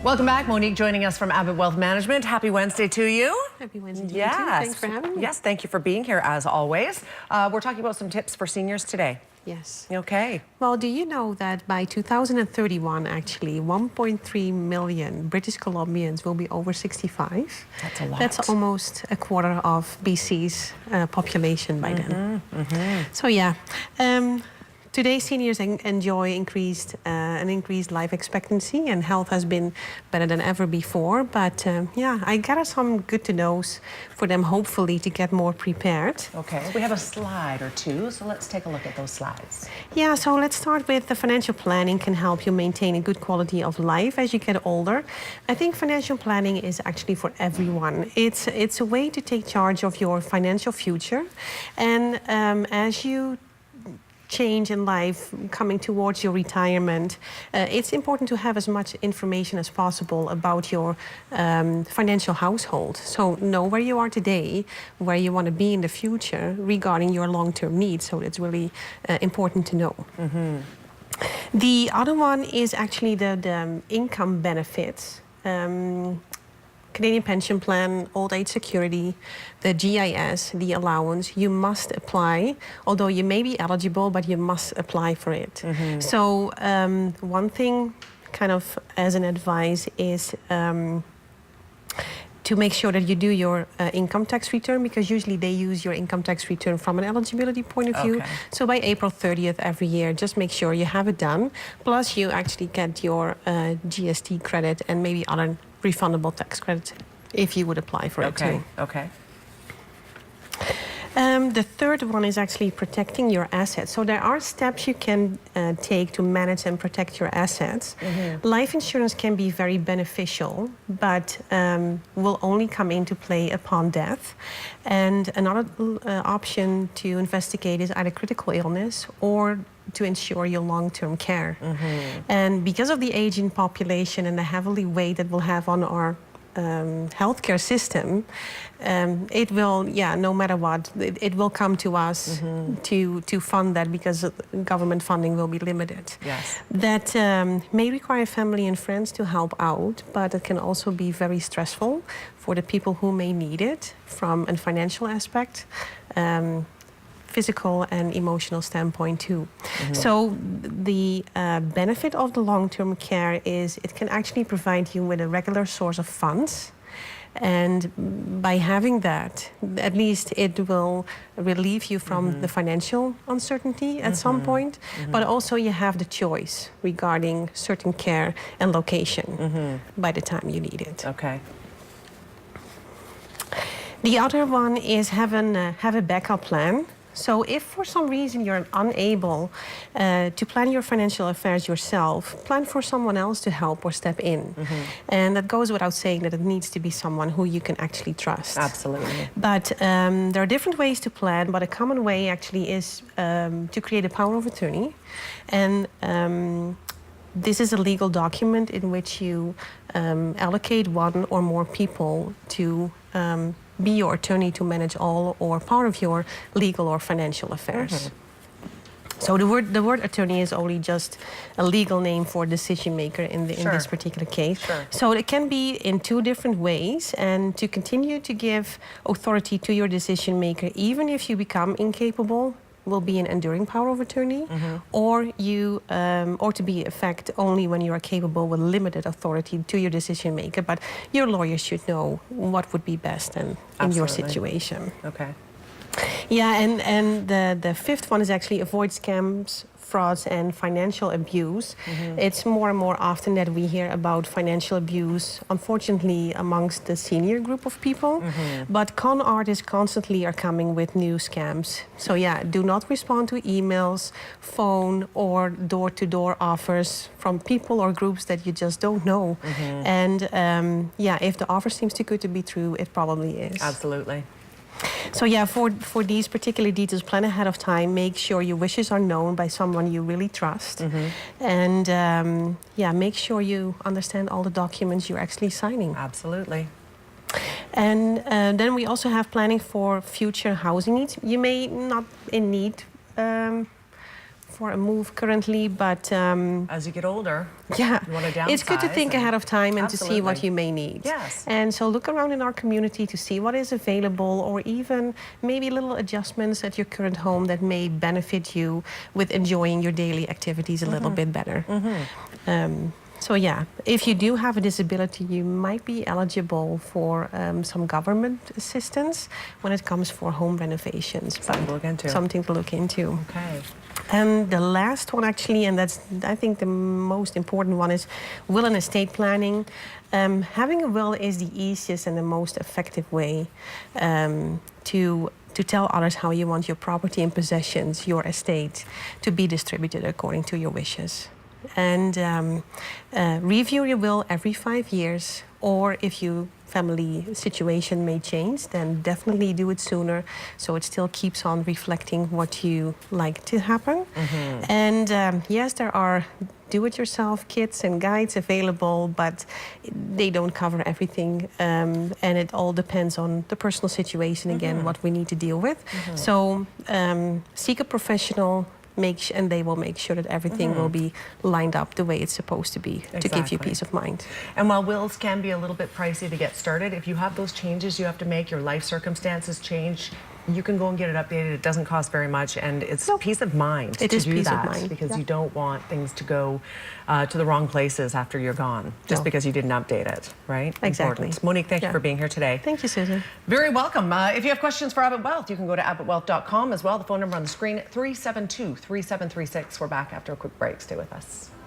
Welcome back. Monique joining us from Abbott Wealth Management. Happy Wednesday to you. Happy Wednesday to you too. Thanks for having me. Yes, thank you for being here as always. We're talking about some tips for seniors today. Yes. Okay. Well, do you know that by 2031, actually, 1.3 million British Columbians will be over 65? That's a lot. That's almost a quarter of BC's population by then. So yeah. Today, seniors enjoy an increased life expectancy, and health has been better than ever before. But yeah, I gathered some good to knows for them, hopefully, to get more prepared. Okay, we have a slide or two, so let's take a look at those slides. Yeah, so let's start with the financial planning can help you maintain a good quality of life as you get older. I think financial planning is actually for everyone. It's a way to take charge of your financial future, and as you change in life coming towards your retirement, it's important to have as much information as possible about your financial household. So know where you are today, where you want to be in the future regarding your long-term needs. So it's really important to know. The other one is actually the income benefits. Canadian Pension Plan, Old Age Security, the GIS, the allowance, you must apply, although you may be eligible, but you must apply for it. So one thing kind of as an advice is to make sure that you do your income tax return, because usually they use your income tax return from an eligibility point of view. So by April 30th every year, just make sure you have it done. Plus you actually get your GST credit and maybe other refundable tax credit if you would apply for it too. Okay. The third one is actually protecting your assets. So there are steps you can take to manage and protect your assets. Life insurance can be very beneficial, but will only come into play upon death. And another option to investigate is either critical illness or to ensure your long-term care. And because of the aging population and the heavily weight that we'll have on our healthcare system, it will, no matter what, it will come to us to fund that, because government funding will be limited. Yes. That may require family and friends to help out, but it can also be very stressful for the people who may need it from a financial aspect. Physical and emotional standpoint too. So the benefit of the long-term care is it can actually provide you with a regular source of funds, and by having that, at least it will relieve you from the financial uncertainty at some point, but also you have the choice regarding certain care and location by the time you need it. Okay. The other one is have a backup plan. So if for some reason you're unable to plan your financial affairs yourself, plan for someone else to help or step in. And that goes without saying that it needs to be someone who you can actually trust. Absolutely. But there are different ways to plan, but a common way actually is to create a power of attorney. And this is a legal document in which you allocate one or more people to be your attorney to manage all or part of your legal or financial affairs. So the word attorney is only just a legal name for decision maker in this particular case. So it can be in two different ways, and to continue to give authority to your decision maker, even if you become incapable, will be an enduring power of attorney, or to be effect only when you are capable with limited authority to your decision maker. But your lawyer should know what would be best in your situation. Okay. Yeah, and the fifth one is actually avoid scams, frauds, and financial abuse. It's more and more often that we hear about financial abuse, unfortunately, amongst the senior group of people. But con artists constantly are coming with new scams. So yeah, do not respond to emails, phone, or door-to-door offers from people or groups that you just don't know. And yeah, if the offer seems too good to be true, it probably is. Absolutely. So yeah, for these particular details, plan ahead of time. Make sure your wishes are known by someone you really trust. And yeah, make sure you understand all the documents you're actually signing. Absolutely. And then we also have planning for future housing needs. You may not in need for a move currently, but As you get older, yeah, you want to it's good to downsize think ahead of time and to see what Absolutely. you may need. Yes. And so look around in our community to see what is available, or even maybe little adjustments at your current home that may benefit you with enjoying your daily activities a little bit better. So yeah, if you do have a disability, you might be eligible for some government assistance when it comes for home renovations. Something to look into. Something to look into. Okay. And the last one actually, and that's I think the most important one, is will and estate planning. Having a will is the easiest and the most effective way to tell others how you want your property and possessions, your estate, to be distributed according to your wishes. And review your will every 5 years, or if your family situation may change, then definitely do it sooner, so it still keeps on reflecting what you like to happen. And yes, there are do-it-yourself kits and guides available, but they don't cover everything, and it all depends on the personal situation, again, what we need to deal with. So seek a professional, and they will make sure that everything will be lined up the way it's supposed to be, to give you peace of mind. And while wills can be a little bit pricey to get started, if you have those changes you have to make, your life circumstances change, you can go and get it updated. It doesn't cost very much, and it's peace of mind to do that, because you don't want things to go to the wrong places after you're gone, just because you didn't update it, right? Exactly. Important. Monique, thank you for being here today. Thank you, Susan. Very welcome. If you have questions for Abbott Wealth, you can go to abbottwealth.com as well. The phone number on the screen, 372-3736. We're back after a quick break. Stay with us.